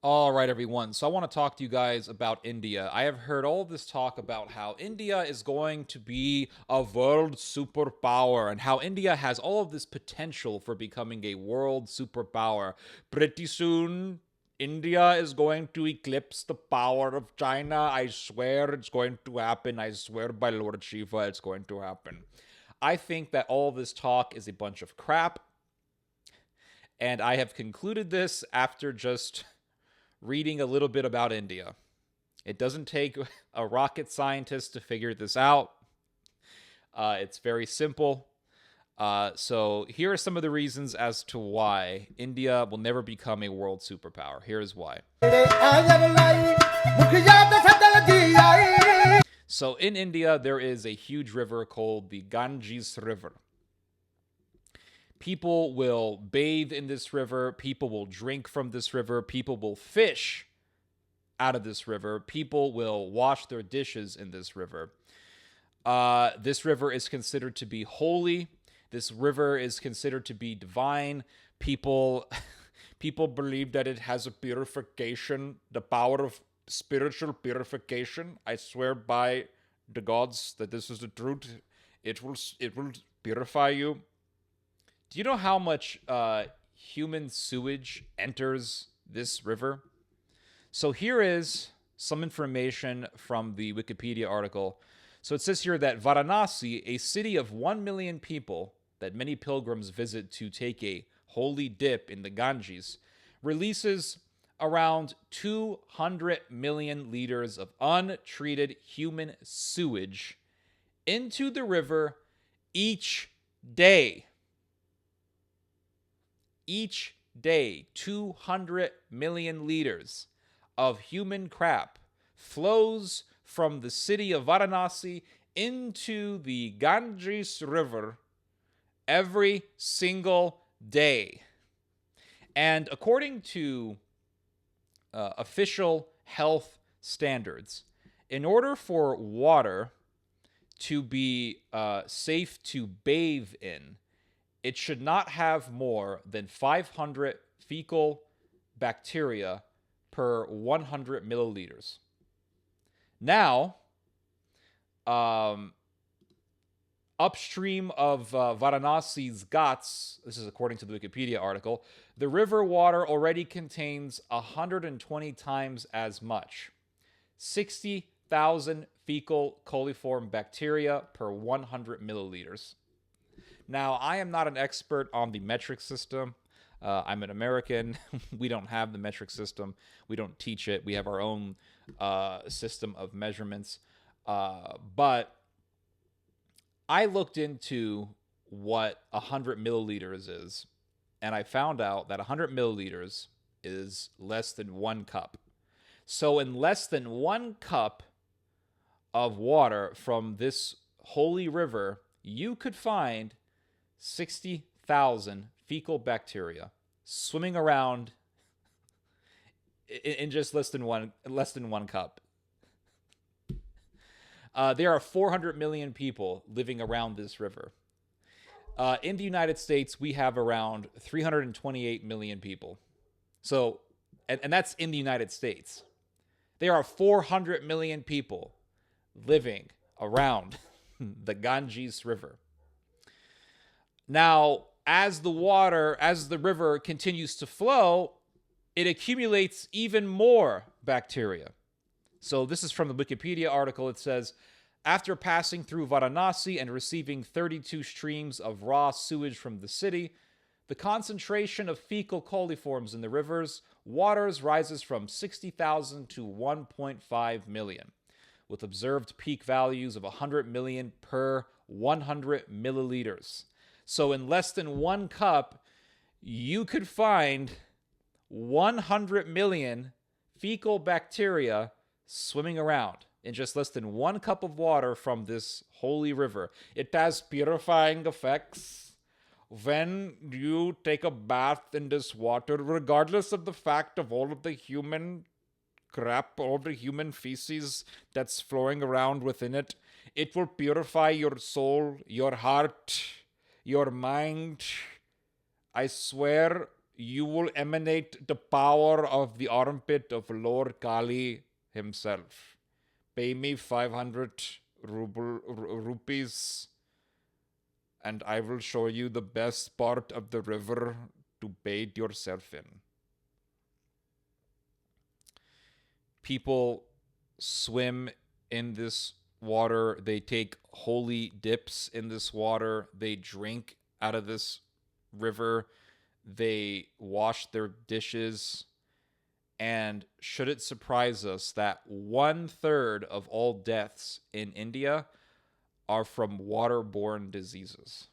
All right, everyone. So I want to talk to you guys about India. I have heard all this talk about how India is going to be a world superpower and how India has all of this potential for becoming a world superpower. Pretty soon, India is going to eclipse the power of China. I swear it's going to happen. I swear by Lord Shiva, it's going to happen. I think that all this talk is a bunch of crap, and I have concluded this after just reading a little bit about India. It doesn't take a rocket scientist to figure this out. It's very simple. So here are some of the reasons as to why India will never become a world superpower. Here's why. So in India, there is a huge river called the Ganges River. People will bathe in this river. People will drink from this river. People will fish out of this river. People will wash their dishes in this river. This river is considered to be holy. This river is considered to be divine. People believe that it has a purification, the power of spiritual purification. I swear by the gods that this is the truth. It will purify you. Do you know how much human sewage enters this river? So here is some information from the Wikipedia article. So it says here that Varanasi, a city of 1 million people that many pilgrims visit to take a holy dip in the Ganges, releases around 200 million liters of untreated human sewage into the river each day. Each day, 200 million liters of human crap flows from the city of Varanasi into the Ganges River every single day. And according to official health standards, in order for water to be safe to bathe in, it should not have more than 500 fecal bacteria per 100 milliliters. Now, upstream of Varanasi's Ghats, this is according to the Wikipedia article, the river water already contains 120 times as much, 60,000 fecal coliform bacteria per 100 milliliters. Now, I am not an expert on the metric system. I'm an American. We don't have the metric system. We don't teach it. We have our own system of measurements. But I looked into what 100 milliliters is, and I found out that 100 milliliters is less than 1 cup. So in less than 1 cup of water from this holy river, you could find 60,000 fecal bacteria swimming around in just less than one cup. There are 400 million people living around this river. In the United States, we have around 328 million people. So, and that's in the United States. There are 400 million people living around the Ganges River. Now, as the river continues to flow, it accumulates even more bacteria. So this is from the Wikipedia article. It says, after passing through Varanasi and receiving 32 streams of raw sewage from the city, the concentration of fecal coliforms in the river's waters rises from 60,000 to 1.5 million, with observed peak values of 100 million per 100 milliliters. So in less than 1 cup, you could find 100 million fecal bacteria swimming around in just less than 1 cup of water from this holy river. It has purifying effects. When you take a bath in this water, regardless of the fact of all of the human crap, all the human feces that's flowing around within it, it will purify your soul, your heart, your mind. I swear you will emanate the power of the armpit of Lord Kali himself. Pay me 500 rupees, and I will show you the best part of the river to bathe yourself in. People swim in this water. They take holy dips in this water. They drink out of this river. They wash their dishes. And should it surprise us that 1/3 of all deaths in India are from waterborne diseases?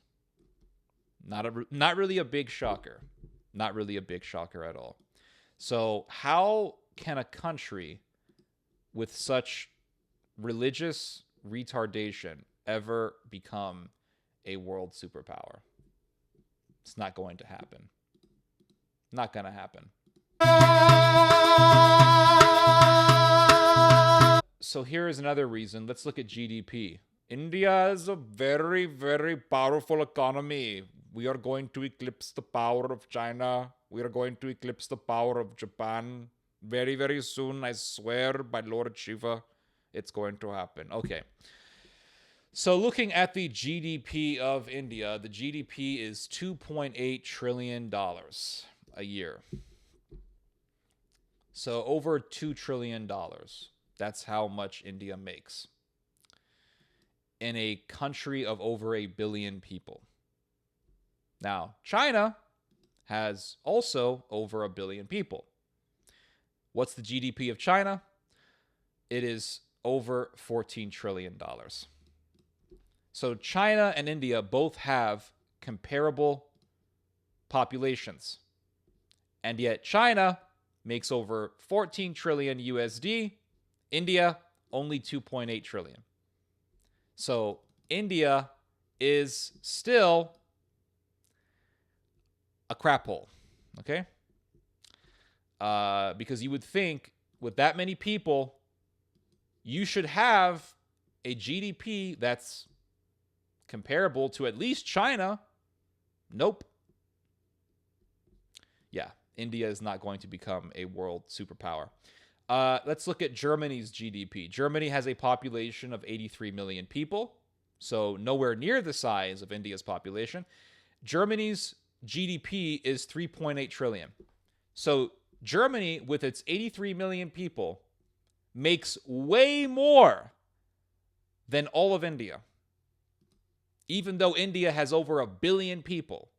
Not really a big shocker. Not really a big shocker at all. So how can a country with such religious retardation ever become a world superpower? It's not going to happen. Not going to happen. So here is another reason. Let's look at GDP. India is a very, very powerful economy. We are going to eclipse the power of China. We are going to eclipse the power of Japan. Very, very soon, I swear by Lord Shiva, it's going to happen. Okay. So looking at the GDP of India, the GDP is $2.8 trillion a year. So over $2 trillion. That's how much India makes in a country of over 1 billion people. Now, China has also over 1 billion people. What's the GDP of China? It is over $14 trillion. So China and India both have comparable populations. And yet China makes over 14 trillion USD. India, only 2.8 trillion. So India is still a crap hole, okay? Because you would think with that many people, you should have a GDP that's comparable to at least China. Nope. Yeah, India is not going to become a world superpower. Let's look at Germany's GDP. Germany has a population of 83 million people, so nowhere near the size of India's population. Germany's GDP is 3.8 trillion. So Germany, with its 83 million people, makes way more than all of India. Even though India has over 1 billion people,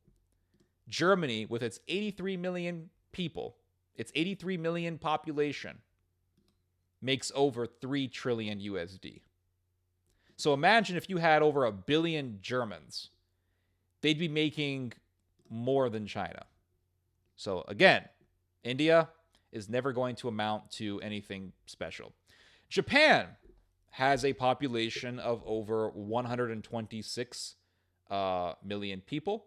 Germany, with its 83 million people, its 83 million population, makes over 3 trillion USD. So imagine if you had over 1 billion Germans, they'd be making more than China. So again, India is never going to amount to anything special. Japan has a population of over 126 million people.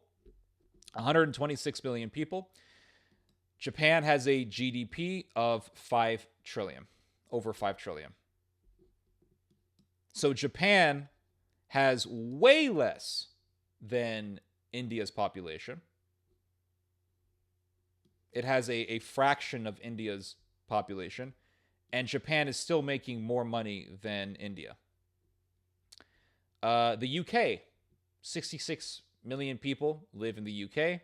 126 million people. Japan has a GDP of 5 trillion. Over 5 trillion. So Japan has way less than India's population. It has a fraction of India's population, and Japan is still making more money than India. The UK, 66 million people live in the UK.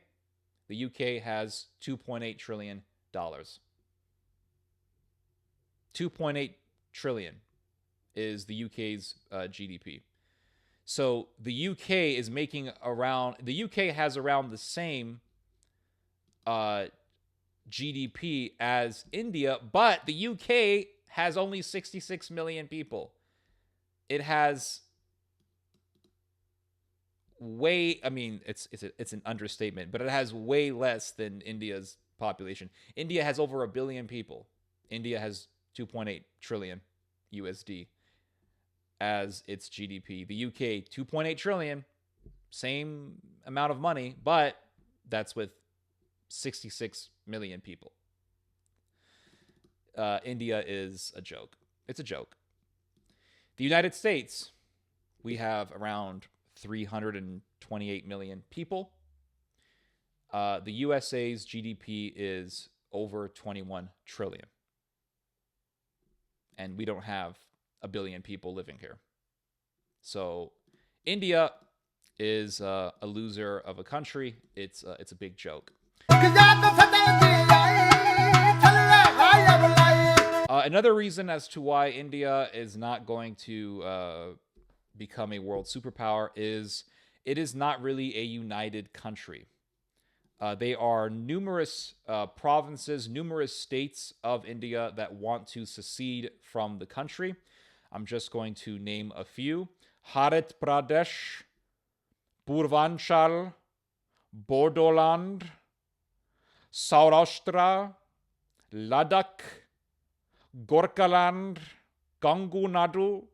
The UK has $2.8 trillion. 2.8 trillion is the UK's GDP. So the UK is making around, the UK has around the same GDP as India, but the UK has only 66 million people. It has way, I mean, it's an understatement, but it has way less than India's population. India has over 1 billion people. India has 2.8 trillion USD as its GDP. The UK, 2.8 trillion, same amount of money, but that's with 66 million people. India is a joke. It's a joke. The United States, we have around 328 million people. The USA's GDP is over 21 trillion. And we don't have a billion people living here. So India is a loser of a country. It's a big joke. Another reason as to why India is not going to become a world superpower is it is not really a united country. There are numerous provinces, numerous states of India that want to secede from the country. I'm just going to name a few. Harit Pradesh, Purvanchal, Bodoland, Saurashtra, Ladakh, Gorkhaland, Gangu Nadu,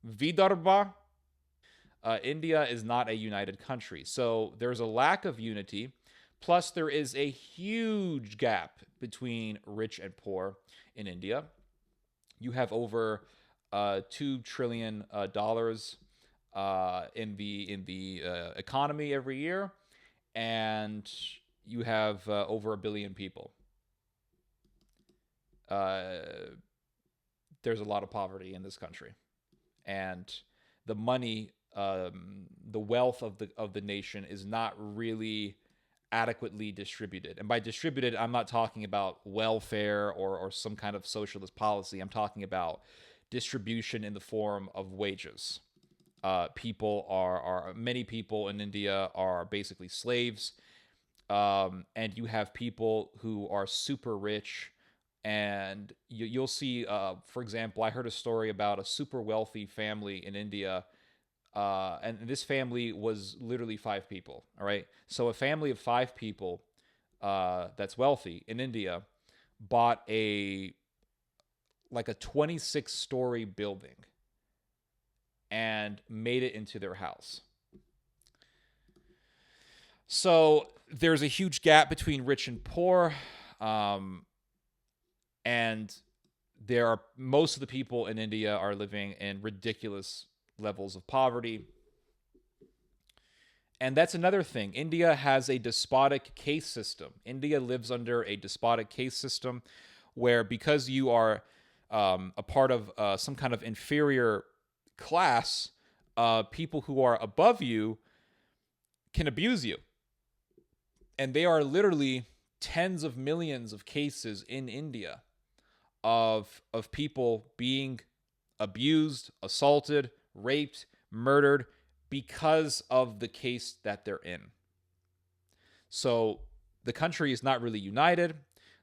Vidarbha. India is not a united country. So there's a lack of unity. Plus, there is a huge gap between rich and poor in India. You have over $2 trillion in the economy every year, and you have over 1 billion people. There's a lot of poverty in this country, and the money, the wealth of the nation is not really adequately distributed. And by distributed, I'm not talking about welfare or some kind of socialist policy. I'm talking about distribution in the form of wages. Many people in India are basically slaves. And you have people who are super rich. And you'll see, for example, I heard a story about a super wealthy family in India. And this family was literally 5 people. All right. So a family of 5 people that's wealthy in India bought a 26-story building and made it into their house. So there's a huge gap between rich and poor. And most of the people in India are living in ridiculous levels of poverty. And that's another thing. India has a despotic caste system. India lives under a despotic caste system where, because you are a part of some kind of inferior class, people who are above you can abuse you. And there are literally tens of millions of cases in India of people being abused, assaulted, raped, murdered because of the case that they're in. So the country is not really united.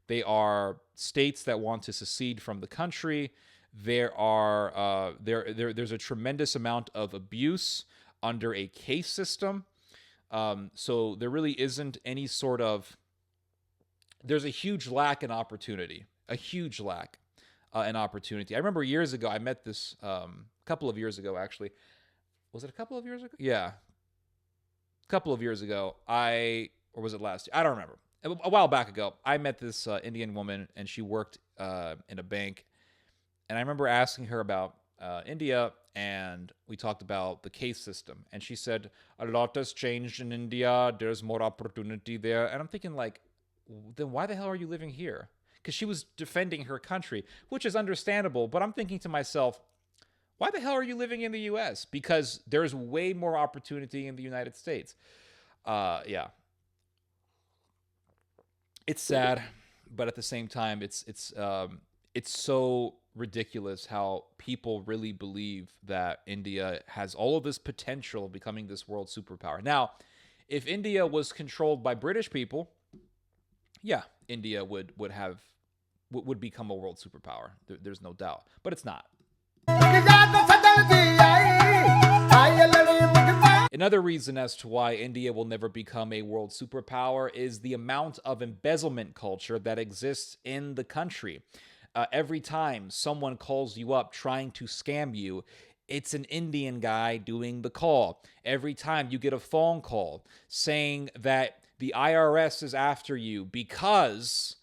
They are states that want to secede from the country. There's a tremendous amount of abuse under a caste system. So there really isn't any sort of. There's a huge lack in opportunity. A huge lack in opportunity. I remember years ago, I met this couple of years ago, actually. Was it a couple of years ago? Yeah. A couple of years ago. Or was it last year? I don't remember. A while back ago, I met this Indian woman, and she worked in a bank. And I remember asking her about India, and we talked about the caste system. And she said, a lot has changed in India. There's more opportunity there. And I'm thinking, then why the hell are you living here? Because she was defending her country, which is understandable. But I'm thinking to myself, why the hell are you living in the U.S.? Because there's way more opportunity in the United States. Yeah. It's sad, but at the same time, it's so ridiculous how people really believe that India has all of this potential of becoming this world superpower. Now, if India was controlled by British people, yeah, India would become a world superpower. There's no doubt, but it's not. Another reason as to why India will never become a world superpower is the amount of embezzlement culture that exists in the country. Every time someone calls you up trying to scam you, it's an Indian guy doing the call. Every time you get a phone call saying that the IRS is after you because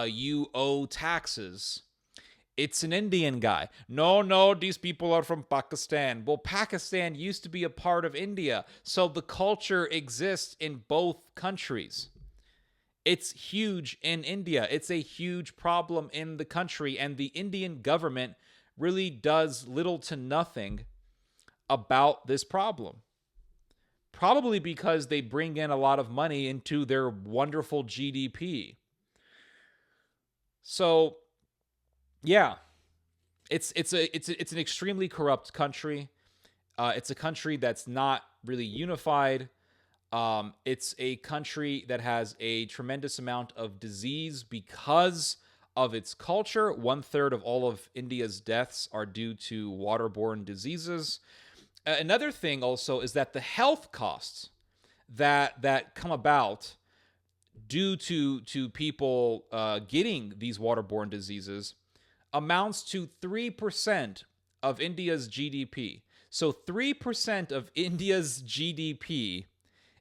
you owe taxes, it's an Indian guy. No, these people are from Pakistan. Well, Pakistan used to be a part of India, so the culture exists in both countries. It's huge in India. It's a huge problem in the country, and the Indian government really does little to nothing about this problem. Probably because they bring in a lot of money into their wonderful GDP. So, yeah, it's an extremely corrupt country. It's a country that's not really unified. It's a country that has a tremendous amount of disease because of its culture. 1/3 of all of India's deaths are due to waterborne diseases. Another thing also is that the health costs that come about due to people getting these waterborne diseases amounts to 3% of India's GDP. So 3% of India's GDP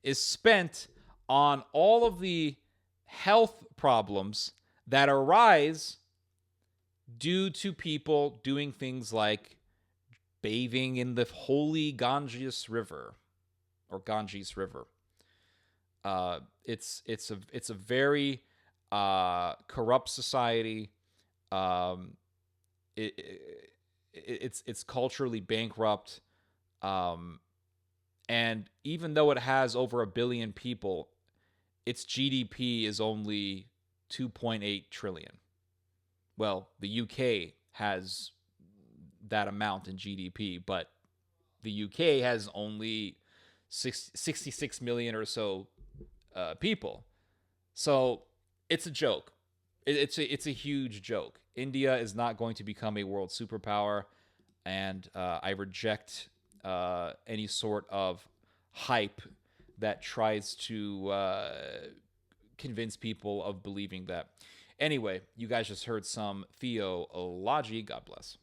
is spent on all of the health problems that arise due to people doing things like bathing in the holy Ganges River or Ganges River. It's a very corrupt society. It's culturally bankrupt. And even though it has over 1 billion people, its GDP is only 2.8 trillion. Well, the UK has that amount in GDP, but the UK has only 66 million or so people. So it's a joke. It's a huge joke. India is not going to become a world superpower, and I reject any sort of hype that tries to convince people of believing that. Anyway, you guys just heard some theology. God bless.